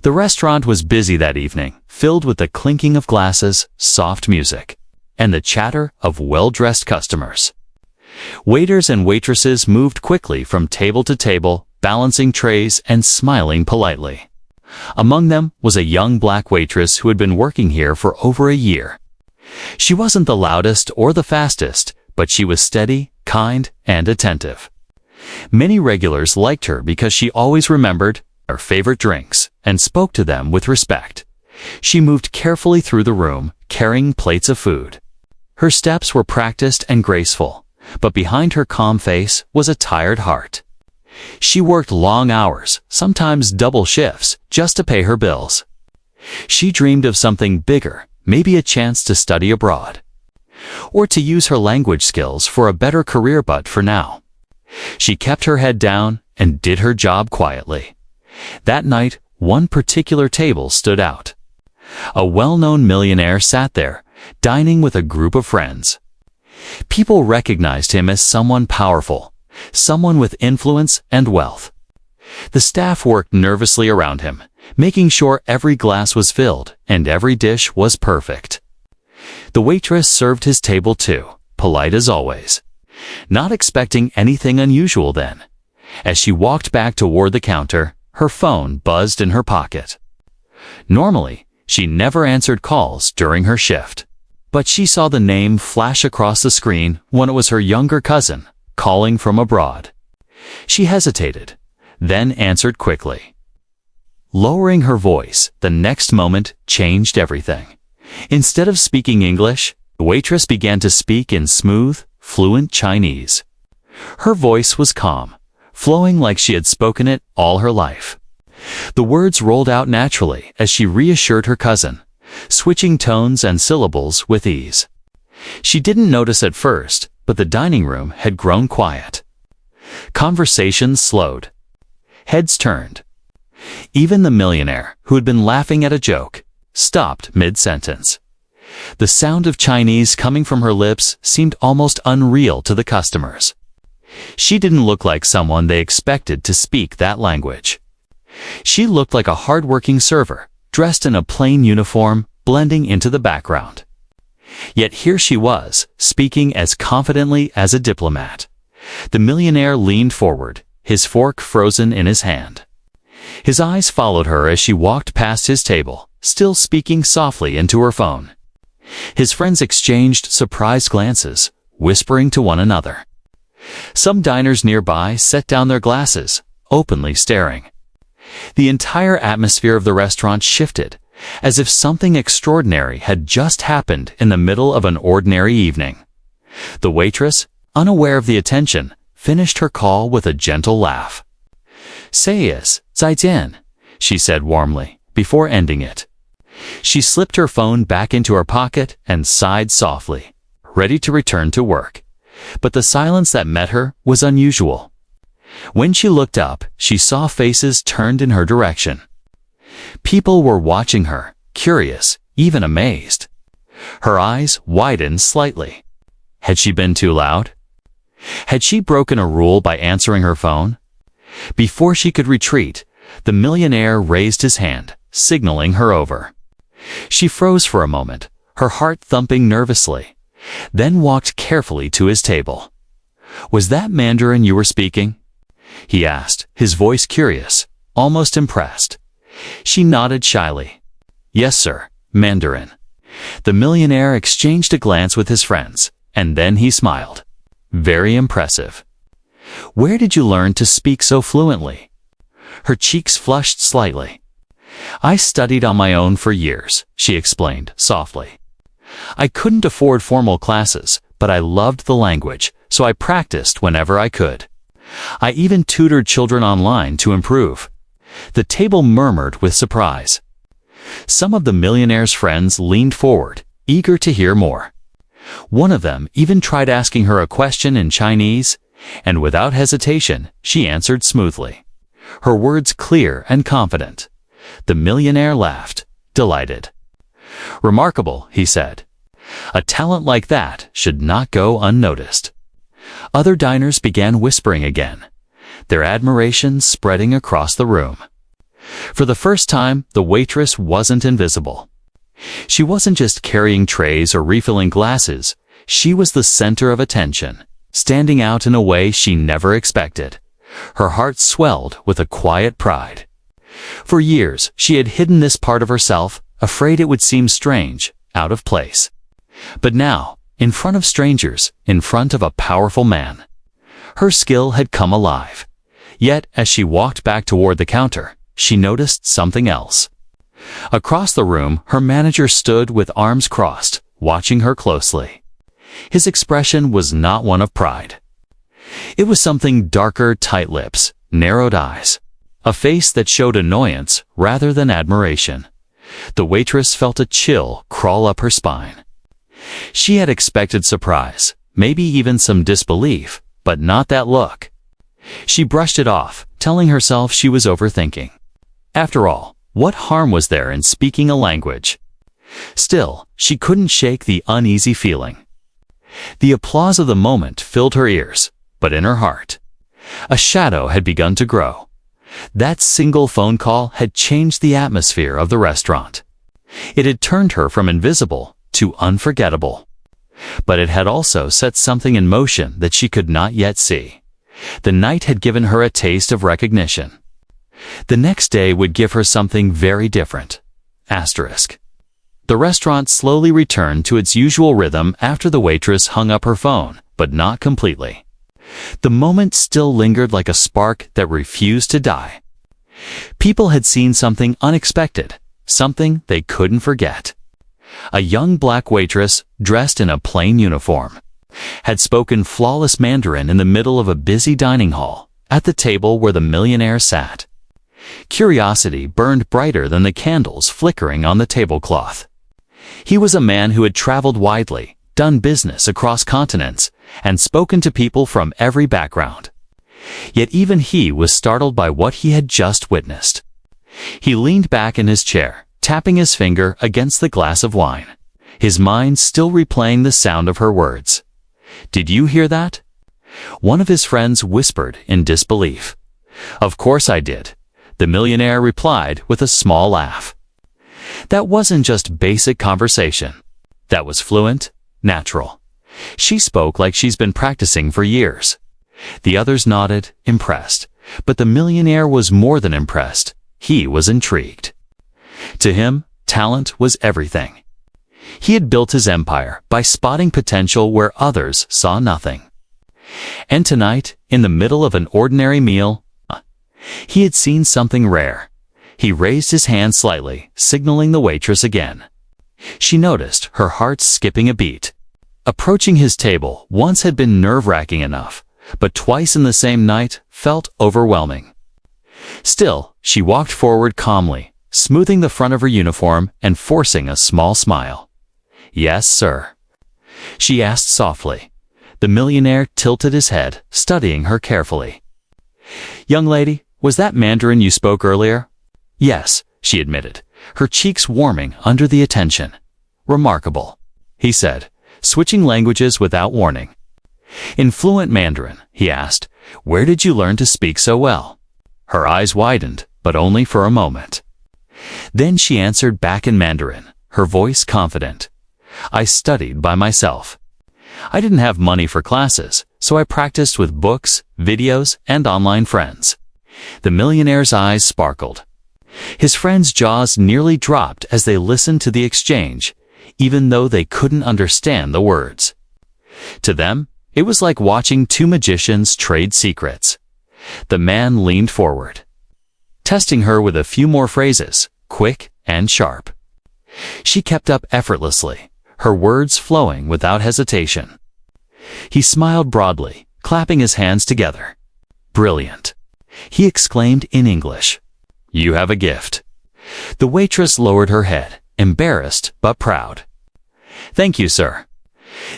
The restaurant was busy that evening, filled with the clinking of glasses, soft music, and the chatter of well-dressed customers. Waiters and waitresses moved quickly from table to table, balancing trays and smiling politely. Among them was a young black waitress who had been working here for over a year. She wasn't the loudest or the fastest, but she was steady, kind, and attentive. Many regulars liked her because she always remembered their favorite drinks and spoke to them with respect. She moved carefully through the room, carrying plates of food. Her steps were practiced and graceful, but behind her calm face was a tired heart. She worked long hours, sometimes double shifts, just to pay her bills. She dreamed of something bigger, maybe a chance to study abroad, or to use her language skills for a better career, but for now, she kept her head down and did her job quietly. That night, one particular table stood out. A well-known millionaire sat there, dining with a group of friends. People recognized him as someone powerful, someone with influence and wealth. The staff worked nervously around him, making sure every glass was filled and every dish was perfect. The waitress served his table too, polite as always, not expecting anything unusual then. As she walked back toward the counter, her phone buzzed in her pocket. Normally, she never answered calls during her shift, but she saw the name flash across the screen when it was her younger cousin calling from abroad. She hesitated, then answered quickly. Lowering her voice, the next moment changed everything. Instead of speaking English, the waitress began to speak in smooth, fluent Chinese. Her voice was calm, flowing like she had spoken it all her life. The words rolled out naturally as she reassured her cousin, switching tones and syllables with ease. She didn't notice at first, but the dining room had grown quiet. Conversations slowed. Heads turned. Even the millionaire, who had been laughing at a joke, stopped mid-sentence. The sound of Chinese coming from her lips seemed almost unreal to the customers. She didn't look like someone they expected to speak that language. She looked like a hardworking server, dressed in a plain uniform, blending into the background. Yet here she was, speaking as confidently as a diplomat. The millionaire leaned forward, his fork frozen in his hand. His eyes followed her as she walked past his table, still speaking softly into her phone. His friends exchanged surprised glances, whispering to one another. Some diners nearby set down their glasses, openly staring. The entire atmosphere of the restaurant shifted, as if something extraordinary had just happened in the middle of an ordinary evening. The waitress, unaware of the attention, finished her call with a gentle laugh. "Sayas, 再见," she said warmly, before ending it. She slipped her phone back into her pocket and sighed softly, ready to return to work. But the silence that met her was unusual. When she looked up, she saw faces turned in her direction. People were watching her, curious, even amazed. Her eyes widened slightly. Had she been too loud? Had she broken a rule by answering her phone? Before she could retreat, the millionaire raised his hand, signaling her over. She froze for a moment, her heart thumping nervously, then walked carefully to his table. "Was that Mandarin you were speaking?" he asked, his voice curious, almost impressed. She nodded shyly. "Yes, sir, Mandarin." The millionaire exchanged a glance with his friends, and then he smiled. "Very impressive. Where did you learn to speak so fluently?" Her cheeks flushed slightly. "I studied on my own for years," she explained softly. "I couldn't afford formal classes, but I loved the language, so I practiced whenever I could. I even tutored children online to improve." The table murmured with surprise. Some of the millionaire's friends leaned forward, eager to hear more. One of them even tried asking her a question in Chinese, and without hesitation, she answered smoothly, her words clear and confident. The millionaire laughed, delighted. "Remarkable," he said. "A talent like that should not go unnoticed." Other diners began whispering again, their admiration spreading across the room. For the first time, the waitress wasn't invisible. She wasn't just carrying trays or refilling glasses. She was the center of attention, standing out in a way she never expected. Her heart swelled with a quiet pride. For years, she had hidden this part of herself, afraid it would seem strange, out of place. But now, in front of strangers, in front of a powerful man, her skill had come alive. Yet, as she walked back toward the counter, she noticed something else. Across the room, her manager stood with arms crossed, watching her closely. His expression was not one of pride. It was something darker: tight lips, narrowed eyes, a face that showed annoyance rather than admiration. The waitress felt a chill crawl up her spine. She had expected surprise, maybe even some disbelief, but not that look. She brushed it off, telling herself she was overthinking. After all, what harm was there in speaking a language? Still, she couldn't shake the uneasy feeling. The applause of the moment filled her ears, but in her heart, a shadow had begun to grow. That single phone call had changed the atmosphere of the restaurant. It had turned her from invisible to unforgettable. But it had also set something in motion that she could not yet see. The night had given her a taste of recognition. The next day would give her something very different. Asterisk. The restaurant slowly returned to its usual rhythm after the waitress hung up her phone, but not completely. The moment still lingered like a spark that refused to die. People had seen something unexpected, something they couldn't forget. A young black waitress, dressed in a plain uniform, had spoken flawless Mandarin in the middle of a busy dining hall, at the table where the millionaire sat. Curiosity burned brighter than the candles flickering on the tablecloth. He was a man who had traveled widely, done business across continents, and spoken to people from every background. Yet even he was startled by what he had just witnessed. He leaned back in his chair, tapping his finger against the glass of wine, his mind still replaying the sound of her words. "Did you hear that?" One of his friends whispered in disbelief. "Of course I did," the millionaire replied with a small laugh. That wasn't just basic conversation. That was fluent, natural. She spoke like she's been practicing for years. The others nodded, impressed. But the millionaire was more than impressed. He was intrigued. To him, talent was everything. He had built his empire by spotting potential where others saw nothing. And tonight, in the middle of an ordinary meal, he had seen something rare. He raised his hand slightly, signaling the waitress again. She noticed, her heart skipping a beat. Approaching his table once had been nerve-wracking enough, but twice in the same night felt overwhelming. Still, she walked forward calmly, smoothing the front of her uniform and forcing a small smile. "Yes, sir?" she asked softly. The millionaire tilted his head, studying her carefully. "Young lady, was that Mandarin you spoke earlier?" "Yes," she admitted, her cheeks warming under the attention. "Remarkable," he said, switching languages without warning. In fluent Mandarin, he asked, "Where did you learn to speak so well?" Her eyes widened, but only for a moment. Then she answered back in Mandarin, her voice confident. "I studied by myself. I didn't have money for classes, so I practiced with books, videos, and online friends." The millionaire's eyes sparkled. His friends' jaws nearly dropped as they listened to the exchange, even though they couldn't understand the words. To them, it was like watching two magicians trade secrets. The man leaned forward, testing her with a few more phrases, quick and sharp. She kept up effortlessly, her words flowing without hesitation. He smiled broadly, clapping his hands together. "Brilliant," he exclaimed in English. "You have a gift." The waitress lowered her head, embarrassed but proud. "Thank you, sir."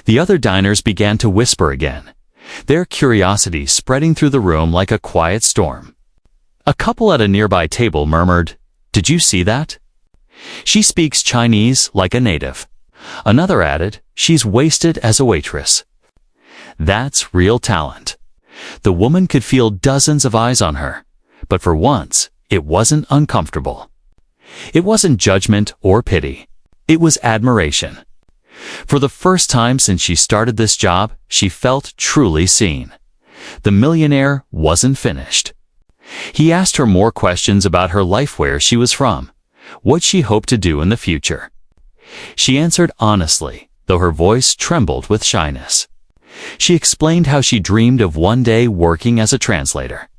The other diners began to whisper again, their curiosity spreading through the room like a quiet storm. A couple at a nearby table murmured, "Did you see that? She speaks Chinese like a native." Another added, "She's wasted as a waitress." That's real talent. The woman could feel dozens of eyes on her, but for once, It wasn't uncomfortable. It wasn't judgment or pity. It was admiration. For the first time since she started this job, she felt truly seen. The millionaire wasn't finished. He asked her more questions about her life, where she was from, what she hoped to do in the future. She answered honestly, though her voice trembled with shyness. She explained how she dreamed of one day working as a translator,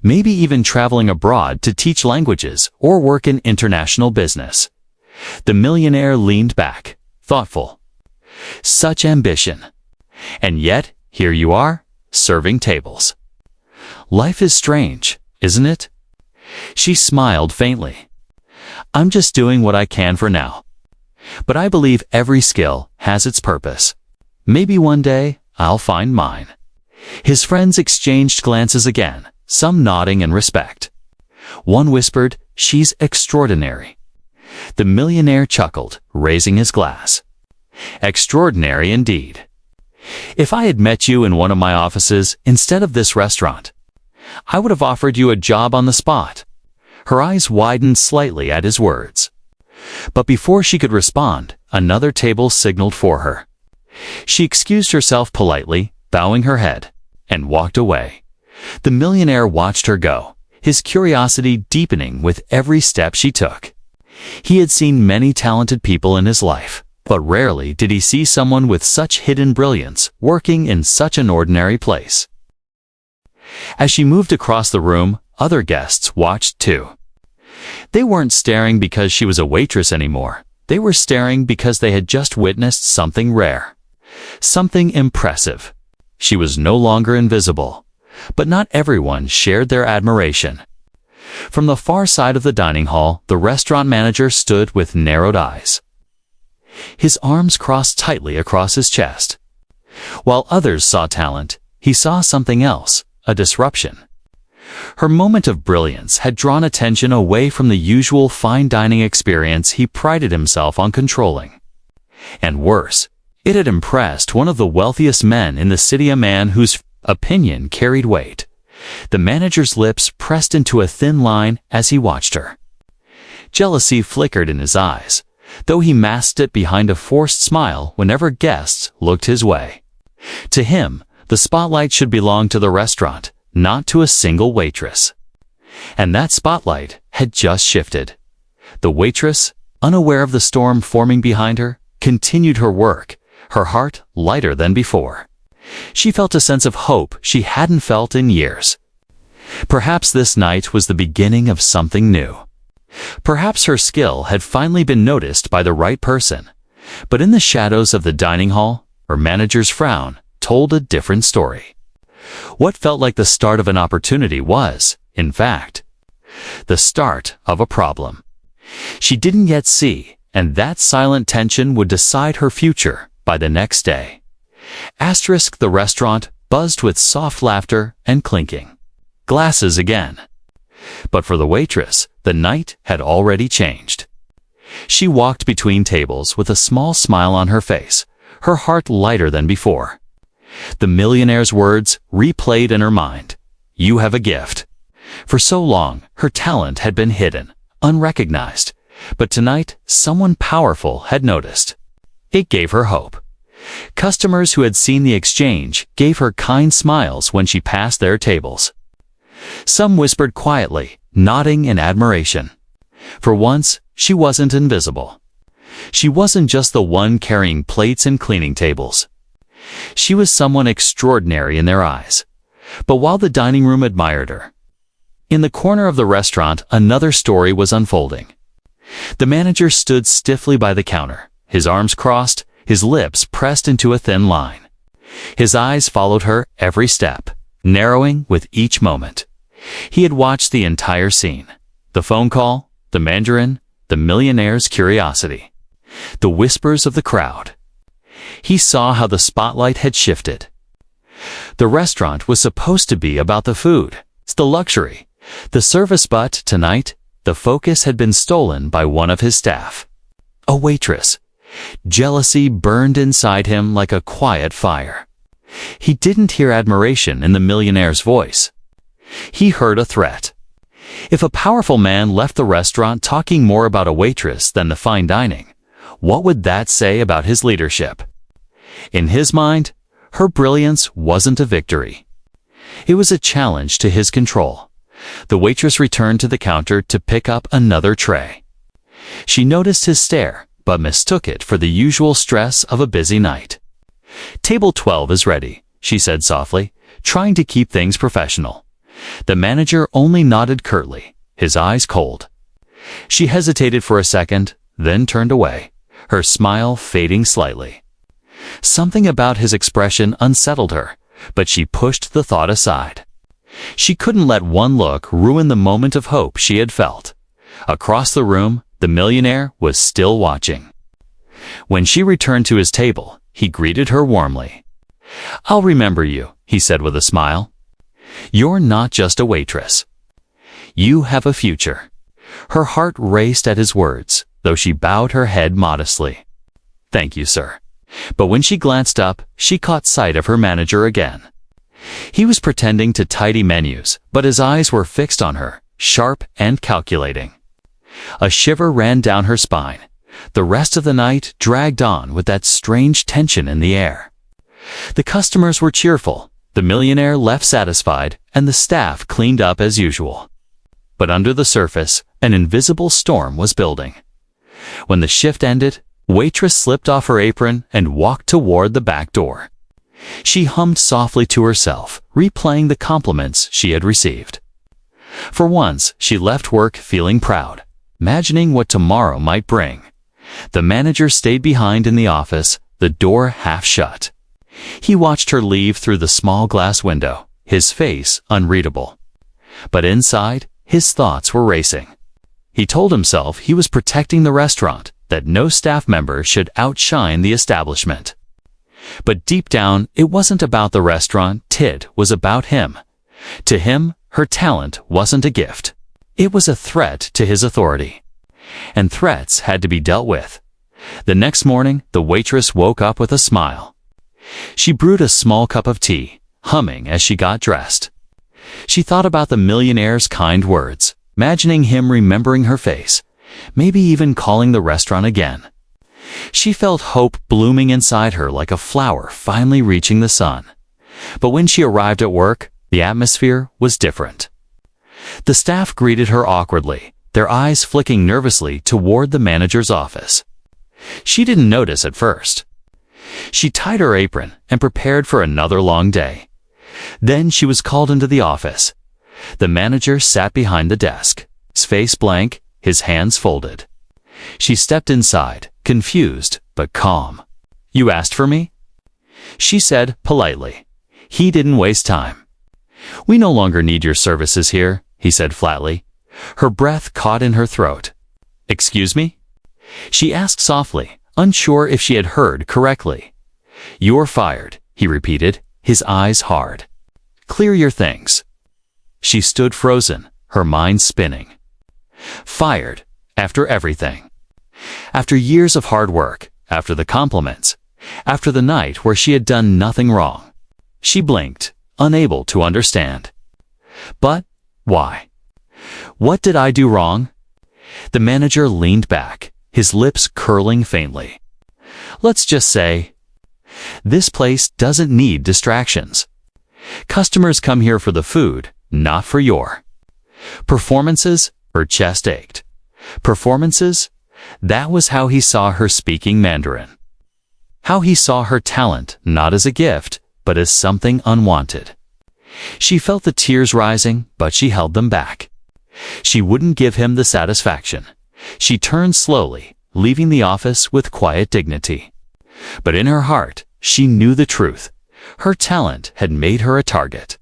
maybe even traveling abroad to teach languages or work in international business. The millionaire leaned back, thoughtful. Such ambition. And yet, here you are, serving tables. Life is strange, isn't it? She smiled faintly. I'm just doing what I can for now. But I believe every skill has its purpose. Maybe one day I'll find mine. His friends exchanged glances again, some nodding in respect. One whispered, "She's extraordinary." The millionaire chuckled, raising his glass. Extraordinary indeed. If I had met you in one of my offices instead of this restaurant, I would have offered you a job on the spot. Her eyes widened slightly at his words. But before she could respond, another table signaled for her. She excused herself politely, bowing her head, and walked away. The millionaire watched her go, his curiosity deepening with every step she took. He had seen many talented people in his life, but rarely did he see someone with such hidden brilliance working in such an ordinary place. As she moved across the room, other guests watched too. They weren't staring because she was a waitress anymore. They were staring because they had just witnessed something rare, something impressive. She was no longer invisible, but not everyone shared their admiration. From the far side of the dining hall, the restaurant manager stood with narrowed eyes. His arms crossed tightly across his chest. While others saw talent, he saw something else, a disruption. Her moment of brilliance had drawn attention away from the usual fine dining experience he prided himself on controlling. And worse, it had impressed one of the wealthiest men in the city, a man whose opinion carried weight. The manager's lips pressed into a thin line as he watched her. Jealousy flickered in his eyes, though he masked it behind a forced smile whenever guests looked his way. To him, the spotlight should belong to the restaurant, not to a single waitress. And that spotlight had just shifted. The waitress, unaware of the storm forming behind her, continued her work, her heart lighter than before. She felt a sense of hope she hadn't felt in years. Perhaps this night was the beginning of something new. Perhaps her skill had finally been noticed by the right person. But in the shadows of the dining hall, her manager's frown told a different story. What felt like the start of an opportunity was, in fact, the start of a problem. She didn't yet see, and that silent tension would decide her future by the next day. The restaurant buzzed with soft laughter and clinking glasses again. But for the waitress, the night had already changed. She walked between tables with a small smile on her face, her heart lighter than before. The millionaire's words replayed in her mind. You have a gift. For so long, her talent had been hidden, unrecognized. But tonight, someone powerful had noticed. It gave her hope. Customers who had seen the exchange gave her kind smiles when she passed their tables. Some whispered quietly, nodding in admiration. For once, she wasn't invisible. She wasn't just the one carrying plates and cleaning tables. She was someone extraordinary in their eyes. But while the dining room admired her, in the corner of the restaurant, another story was unfolding. The manager stood stiffly by the counter, his arms crossed, his lips pressed into a thin line. His eyes followed her every step, narrowing with each moment. He had watched the entire scene. The phone call, the mandarin, the millionaire's curiosity, the whispers of the crowd. He saw how the spotlight had shifted. The restaurant was supposed to be about the food, the luxury, the service, but tonight, the focus had been stolen by one of his staff. A waitress. Jealousy burned inside him like a quiet fire. He didn't hear admiration in the millionaire's voice. He heard a threat. If a powerful man left the restaurant talking more about a waitress than the fine dining, what would that say about his leadership? In his mind, her brilliance wasn't a victory. It was a challenge to his control. The waitress returned to the counter to pick up another tray. She noticed his stare, but mistook it for the usual stress of a busy night. "Table 12 is ready," she said softly, trying to keep things professional. The manager only nodded curtly, his eyes cold. She hesitated for a second, then turned away, her smile fading slightly. Something about his expression unsettled her, but she pushed the thought aside. She couldn't let one look ruin the moment of hope she had felt. Across the room, the millionaire was still watching. When she returned to his table, he greeted her warmly. "I'll remember you," he said with a smile. "You're not just a waitress. You have a future." Her heart raced at his words, though she bowed her head modestly. "Thank you, sir." But when she glanced up, she caught sight of her manager again. He was pretending to tidy menus, but his eyes were fixed on her, sharp and calculating. A shiver ran down her spine. The rest of the night dragged on with that strange tension in the air. The customers were cheerful, the millionaire left satisfied, and the staff cleaned up as usual. But under the surface, an invisible storm was building. When the shift ended, Waitress slipped off her apron and walked toward the back door. She hummed softly to herself, replaying the compliments she had received. For once, she left work feeling proud, imagining what tomorrow might bring. The manager stayed behind in the office, the door half shut. He watched her leave through the small glass window, his face unreadable. But inside, his thoughts were racing. He told himself he was protecting the restaurant, that no staff member should outshine the establishment. But deep down, it wasn't about the restaurant, it was about him. To him, her talent wasn't a gift. It was a threat to his authority. And threats had to be dealt with. The next morning, the waitress woke up with a smile. She brewed a small cup of tea, humming as she got dressed. She thought about the millionaire's kind words, imagining him remembering her face, maybe even calling the restaurant again. She felt hope blooming inside her like a flower finally reaching the sun. But when she arrived at work, the atmosphere was different. The staff greeted her awkwardly, their eyes flicking nervously toward the manager's office. She didn't notice at first. She tied her apron and prepared for another long day. Then she was called into the office. The manager sat behind the desk, his face blank, his hands folded. She stepped inside, confused but calm. "You asked for me?" she said politely. He didn't waste time. "We no longer need your services here," he said flatly. Her breath caught in her throat. "Excuse me?" she asked softly, unsure if she had heard correctly. "You're fired," he repeated, his eyes hard. "Clear your things." She stood frozen, her mind spinning. Fired, after everything. After years of hard work, after the compliments, after the night where she had done nothing wrong. She blinked, unable to understand. But why? What did I do wrong? The manager leaned back, his lips curling faintly. "Let's just say, this place doesn't need distractions. Customers come here for the food, not for your performances." Her chest ached. Performances? That was how he saw her speaking Mandarin. How he saw her talent not as a gift, but as something unwanted. She felt the tears rising, but she held them back. She wouldn't give him the satisfaction. She turned slowly, leaving the office with quiet dignity. But in her heart, she knew the truth. Her talent had made her a target,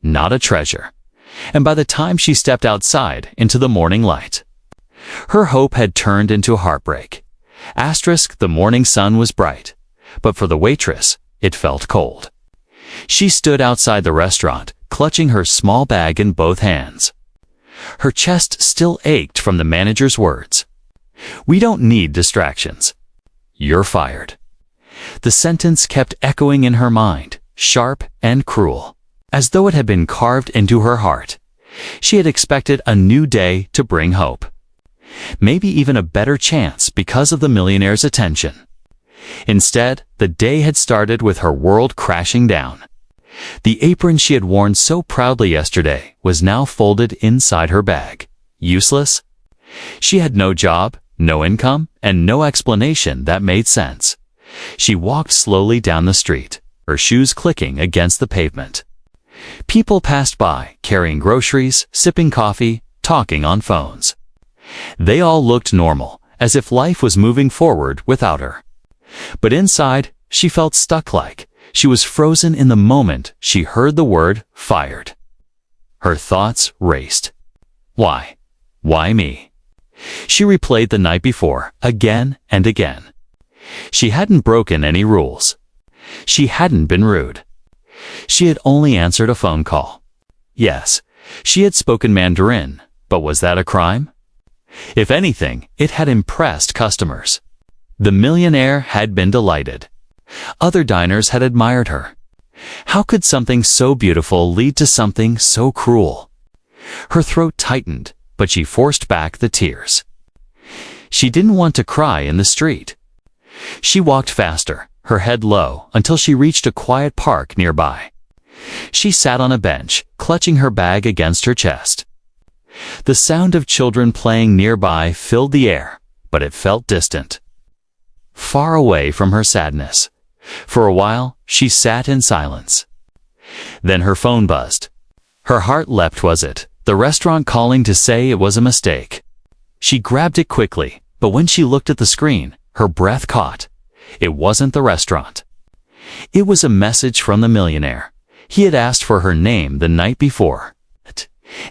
not a treasure. And by the time she stepped outside into the morning light, her hope had turned into heartbreak. The morning sun was bright, but for the waitress, it felt cold. She stood outside the restaurant, clutching her small bag in both hands. Her chest still ached from the manager's words. "We don't need distractions. You're fired." The sentence kept echoing in her mind, sharp and cruel, as though it had been carved into her heart. She had expected a new day to bring hope. Maybe even a better chance because of the millionaire's attention. Instead, the day had started with her world crashing down. The apron she had worn so proudly yesterday was now folded inside her bag. Useless? She had no job, no income, and no explanation that made sense. She walked slowly down the street, her shoes clicking against the pavement. People passed by, carrying groceries, sipping coffee, talking on phones. They all looked normal, as if life was moving forward without her. But inside, she felt stuck, like she was frozen in the moment she heard the word fired. Her thoughts raced. Why? Why me? She replayed the night before, again and again. She hadn't broken any rules. She hadn't been rude. She had only answered a phone call. Yes, she had spoken Mandarin, but was that a crime? If anything, it had impressed customers. The millionaire had been delighted. Other diners had admired her. How could something so beautiful lead to something so cruel? Her throat tightened, but she forced back the tears. She didn't want to cry in the street. She walked faster, her head low, until she reached a quiet park nearby. She sat on a bench, clutching her bag against her chest. The sound of children playing nearby filled the air, but it felt distant. Far away from her sadness. For a while, she sat in silence. Then her phone buzzed. Her heart leapt. Was it the restaurant calling to say it was a mistake? She grabbed it quickly, but when she looked at the screen, her breath caught. It wasn't the restaurant. It was a message from the millionaire. He had asked for her name the night before,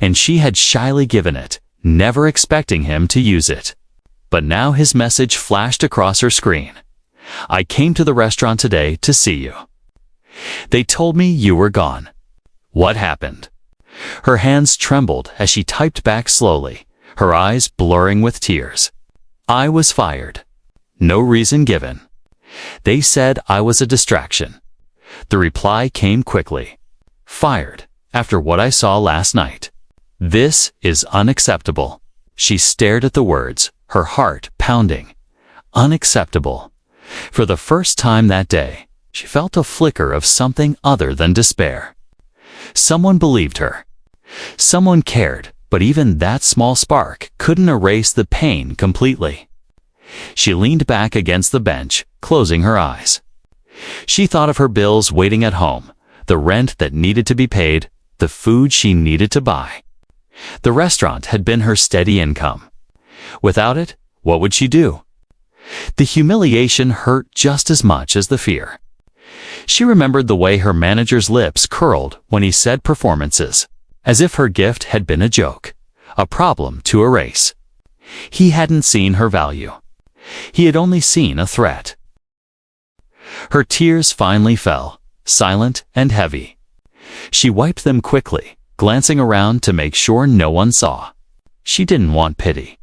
and she had shyly given it, never expecting him to use it. But now his message flashed across her screen. I came to the restaurant today to see you. They told me you were gone. What happened? Her hands trembled as she typed back slowly, her eyes blurring with tears. I was fired. No reason given. They said I was a distraction. The reply came quickly. Fired, after what I saw last night. This is unacceptable. She stared at the words, her heart pounding. Unacceptable. For the first time that day, she felt a flicker of something other than despair. Someone believed her. Someone cared, but even that small spark couldn't erase the pain completely. She leaned back against the bench, closing her eyes. She thought of her bills waiting at home, the rent that needed to be paid, the food she needed to buy. The restaurant had been her steady income. Without it, what would she do? The humiliation hurt just as much as the fear. She remembered the way her manager's lips curled when he said performances, as if her gift had been a joke, a problem to erase. He hadn't seen her value. He had only seen a threat. Her tears finally fell, silent and heavy. She wiped them quickly, glancing around to make sure no one saw. She didn't want pity.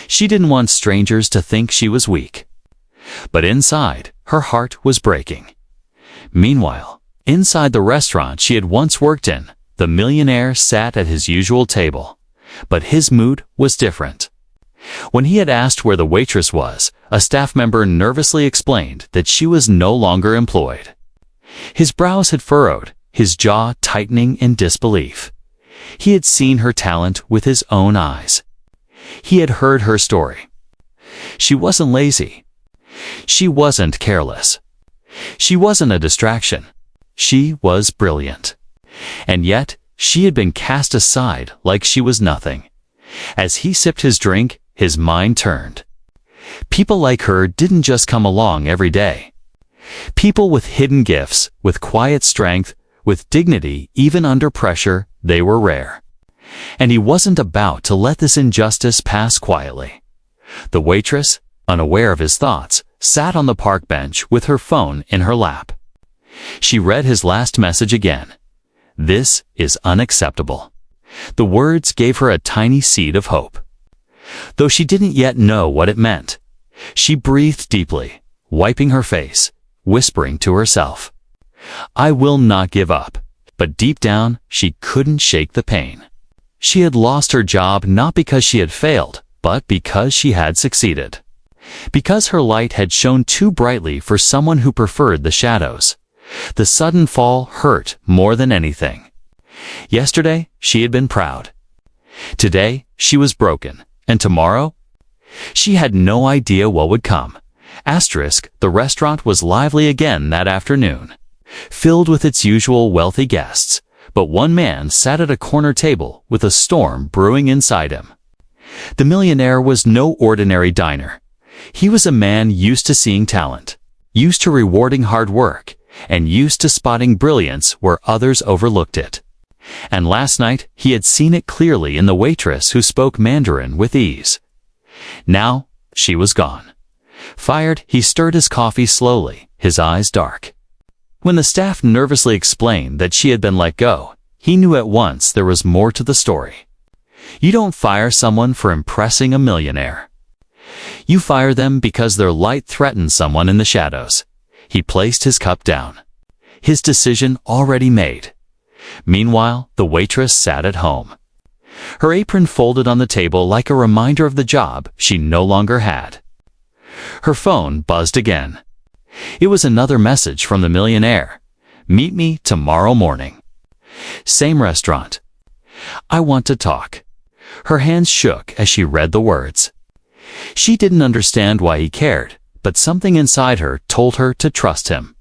She didn't want strangers to think she was weak. But inside, her heart was breaking. Meanwhile, inside the restaurant she had once worked in, the millionaire sat at his usual table. But his mood was different. When he had asked where the waitress was, a staff member nervously explained that she was no longer employed. His brows had furrowed, his jaw tightening in disbelief. He had seen her talent with his own eyes. He had heard her story. She wasn't lazy. She wasn't careless. She wasn't a distraction. She was brilliant. And yet, she had been cast aside like she was nothing. As he sipped his drink, his mind turned. People like her didn't just come along every day. People with hidden gifts, with quiet strength, with dignity even under pressure, they were rare. And he wasn't about to let this injustice pass quietly. The waitress, unaware of his thoughts, sat on the park bench with her phone in her lap. She read his last message again. This is unacceptable. The words gave her a tiny seed of hope. Though she didn't yet know what it meant, she breathed deeply, wiping her face, whispering to herself, I will not give up. But deep down, she couldn't shake the pain. She had lost her job not because she had failed, but because she had succeeded. Because her light had shone too brightly for someone who preferred the shadows. The sudden fall hurt more than anything. Yesterday, she had been proud. Today, she was broken. And tomorrow? She had no idea what would come. The restaurant was lively again that afternoon, filled with its usual wealthy guests, but one man sat at a corner table with a storm brewing inside him. The millionaire was no ordinary diner. He was a man used to seeing talent, used to rewarding hard work, and used to spotting brilliance where others overlooked it. And last night he had seen it clearly in the waitress who spoke Mandarin with ease. Now she was gone. Fired, he stirred his coffee slowly, his eyes dark. When the staff nervously explained that she had been let go, he knew at once there was more to the story. You don't fire someone for impressing a millionaire. You fire them because their light threatens someone in the shadows. He placed his cup down. His decision already made. Meanwhile, the waitress sat at home. Her apron folded on the table like a reminder of the job she no longer had. Her phone buzzed again. It was another message from the millionaire. Meet me tomorrow morning. Same restaurant. I want to talk. Her hands shook as she read the words. She didn't understand why he cared, but something inside her told her to trust him.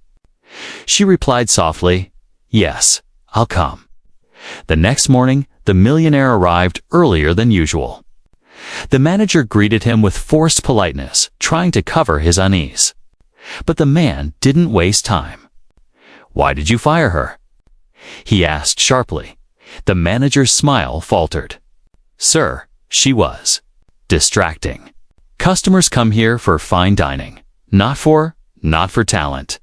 She replied softly, "Yes, I'll come." The next morning, the millionaire arrived earlier than usual. The manager greeted him with forced politeness, trying to cover his unease. But the man didn't waste time. "Why did you fire her?" he asked sharply. The manager's smile faltered. "Sir, she was distracting. Customers come here for fine dining, not for talent."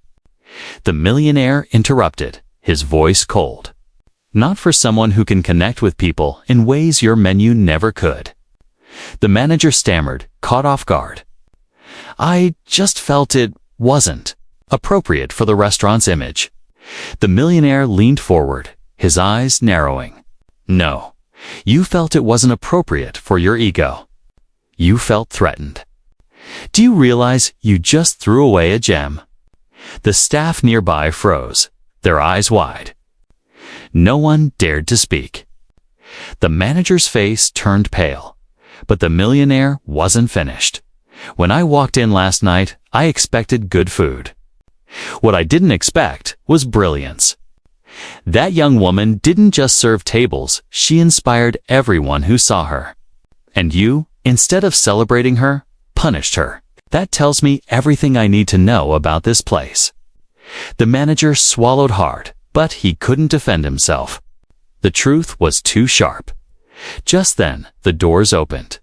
The millionaire interrupted, his voice cold. "Not for someone who can connect with people in ways your menu never could." The manager stammered, caught off guard. "I just felt it wasn't appropriate for the restaurant's image." The millionaire leaned forward, his eyes narrowing. "No, you felt it wasn't appropriate for your ego. You felt threatened. Do you realize you just threw away a gem?" The staff nearby froze, their eyes wide. No one dared to speak. The manager's face turned pale, but the millionaire wasn't finished. "When I walked in last night, I expected good food. What I didn't expect was brilliance. That young woman didn't just serve tables, she inspired everyone who saw her. And you, instead of celebrating her, punished her. That tells me everything I need to know about this place." The manager swallowed hard, but he couldn't defend himself. The truth was too sharp. Just then, the doors opened.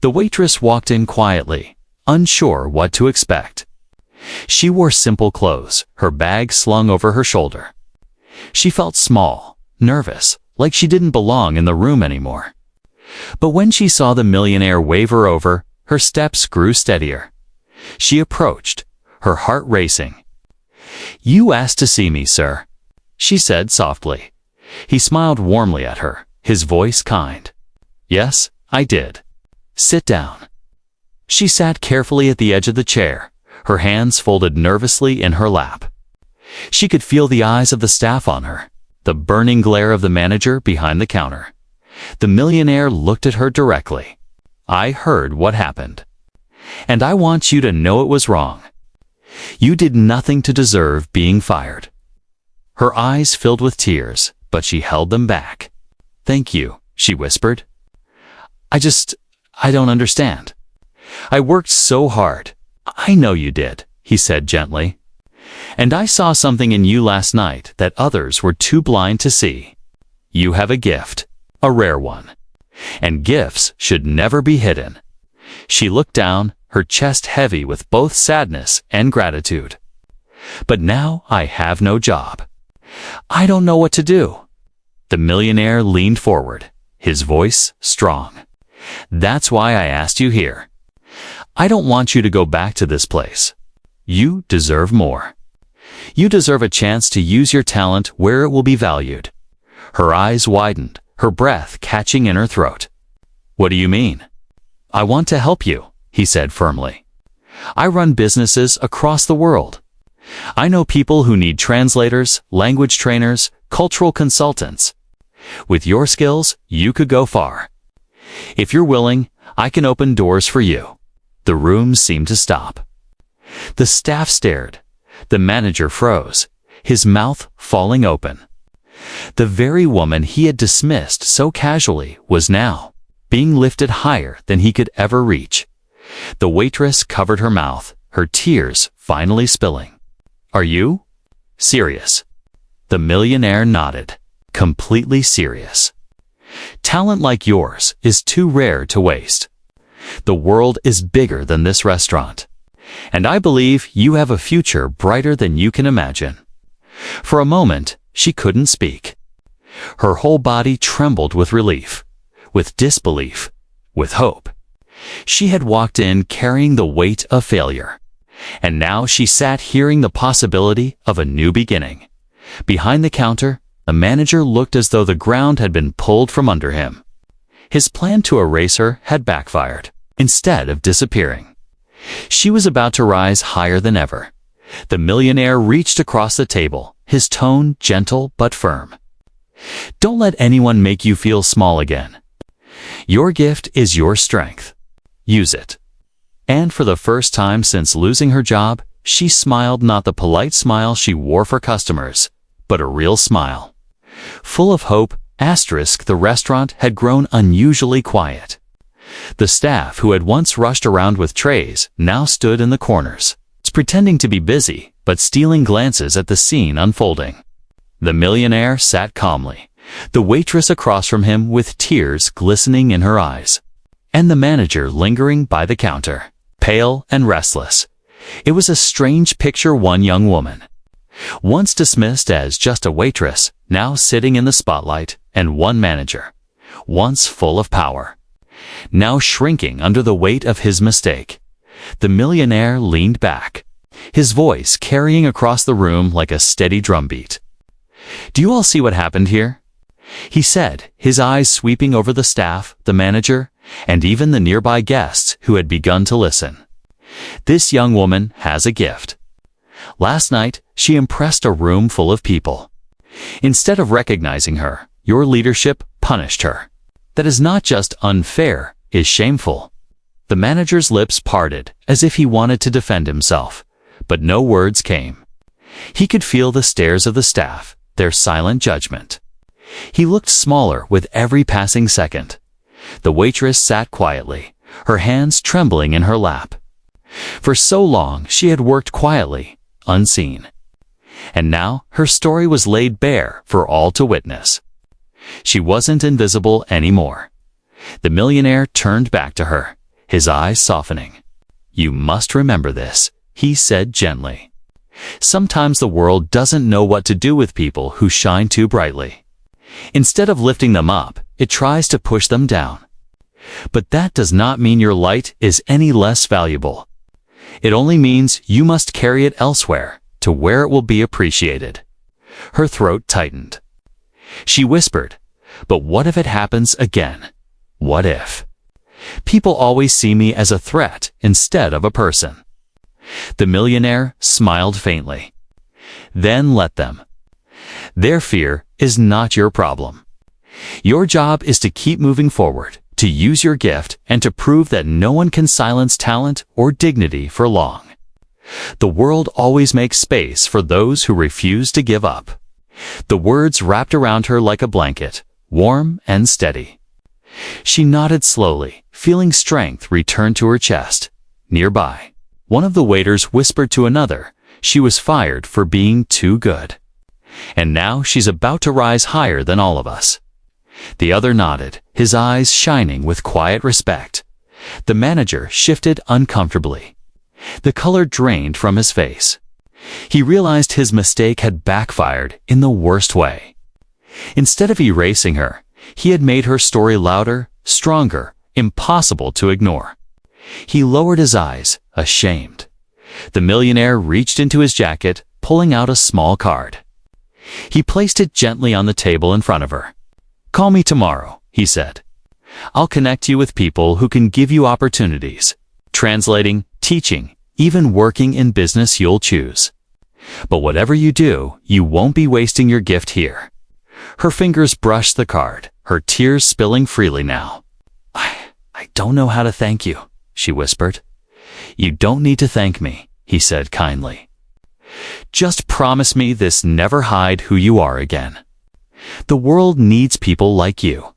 The waitress walked in quietly, unsure what to expect. She wore simple clothes, her bag slung over her shoulder. She felt small, nervous, like she didn't belong in the room anymore. But when she saw the millionaire wave her over, her steps grew steadier. She approached, her heart racing. "You asked to see me, sir," she said softly. He smiled warmly at her, his voice kind. "Yes, I did. Sit down." She sat carefully at the edge of the chair, her hands folded nervously in her lap. She could feel the eyes of the staff on her, the burning glare of the manager behind the counter. The millionaire looked at her directly. "I heard what happened. And I want you to know it was wrong. You did nothing to deserve being fired." Her eyes filled with tears, but she held them back. "Thank you," she whispered. I don't understand. I worked so hard." "I know you did," he said gently. "And I saw something in you last night that others were too blind to see. You have a gift, a rare one. And gifts should never be hidden." She looked down, her chest heavy with both sadness and gratitude. "But now I have no job. I don't know what to do." The millionaire leaned forward, his voice strong. "That's why I asked you here. I don't want you to go back to this place. You deserve more. You deserve a chance to use your talent where it will be valued." Her eyes widened, her breath catching in her throat. "What do you mean?" "I want to help you," he said firmly. "I run businesses across the world. I know people who need translators, language trainers, cultural consultants. With your skills, you could go far. If you're willing, I can open doors for you." The room seemed to stop. The staff stared. The manager froze, his mouth falling open. The very woman he had dismissed so casually was now being lifted higher than he could ever reach. The waitress covered her mouth, her tears finally spilling. "Are you serious?" The millionaire nodded, completely serious. "Talent like yours is too rare to waste. The world is bigger than this restaurant, and I believe you have a future brighter than you can imagine." For a moment, she couldn't speak. Her whole body trembled with relief, with disbelief, with hope. She had walked in carrying the weight of failure, and now she sat hearing the possibility of a new beginning. Behind the counter, the manager looked as though the ground had been pulled from under him. His plan to erase her had backfired, instead of disappearing. She was about to rise higher than ever. The millionaire reached across the table, his tone gentle but firm. "Don't let anyone make you feel small again. Your gift is your strength. Use it." And for the first time since losing her job, she smiled, not the polite smile she wore for customers, but a real smile. Full of hope, the restaurant had grown unusually quiet. The staff who had once rushed around with trays now stood in the corners, pretending to be busy, but stealing glances at the scene unfolding. The millionaire sat calmly, the waitress across from him with tears glistening in her eyes, and the manager lingering by the counter, pale and restless. It was a strange picture. One young woman, once dismissed as just a waitress, now sitting in the spotlight, and one manager, once full of power, now shrinking under the weight of his mistake. The millionaire leaned back, his voice carrying across the room like a steady drumbeat. "Do you all see what happened here?" he said, his eyes sweeping over the staff, the manager, and even the nearby guests who had begun to listen. "This young woman has a gift. Last night, she impressed a room full of people. Instead of recognizing her, your leadership punished her. That is not just unfair, it is shameful." The manager's lips parted as if he wanted to defend himself, but no words came. He could feel the stares of the staff, their silent judgment. He looked smaller with every passing second. The waitress sat quietly, her hands trembling in her lap. For so long she had worked quietly, unseen. And now her story was laid bare for all to witness. She wasn't invisible anymore. The millionaire turned back to her, his eyes softening. "You must remember this," he said gently. "Sometimes the world doesn't know what to do with people who shine too brightly. Instead of lifting them up, it tries to push them down. But that does not mean your light is any less valuable. It only means you must carry it elsewhere, to where it will be appreciated." Her throat tightened. She whispered, "But what if it happens again? What if? People always see me as a threat instead of a person." The millionaire smiled faintly. "Then let them. Their fear is not your problem. Your job is to keep moving forward, to use your gift, and to prove that no one can silence talent or dignity for long. The world always makes space for those who refuse to give up." The words wrapped around her like a blanket, warm and steady. She nodded slowly, feeling strength return to her chest. Nearby, one of the waiters whispered to another, she was fired for being too good. "And now she's about to rise higher than all of us." The other nodded, his eyes shining with quiet respect. The manager shifted uncomfortably. The color drained from his face. He realized his mistake had backfired in the worst way. Instead of erasing her, he had made her story louder, stronger, impossible to ignore. He lowered his eyes, ashamed. The millionaire reached into his jacket, pulling out a small card. He placed it gently on the table in front of her. Call me tomorrow, he said. I'll connect you with people who can give you opportunities. Translating, teaching, even working in business you'll choose. But whatever you do, you won't be wasting your gift here. Her fingers brushed the card, her tears spilling freely now. I don't know how to thank you, she whispered. You don't need to thank me, he said kindly. Just promise me this: never hide who you are again. The world needs people like you.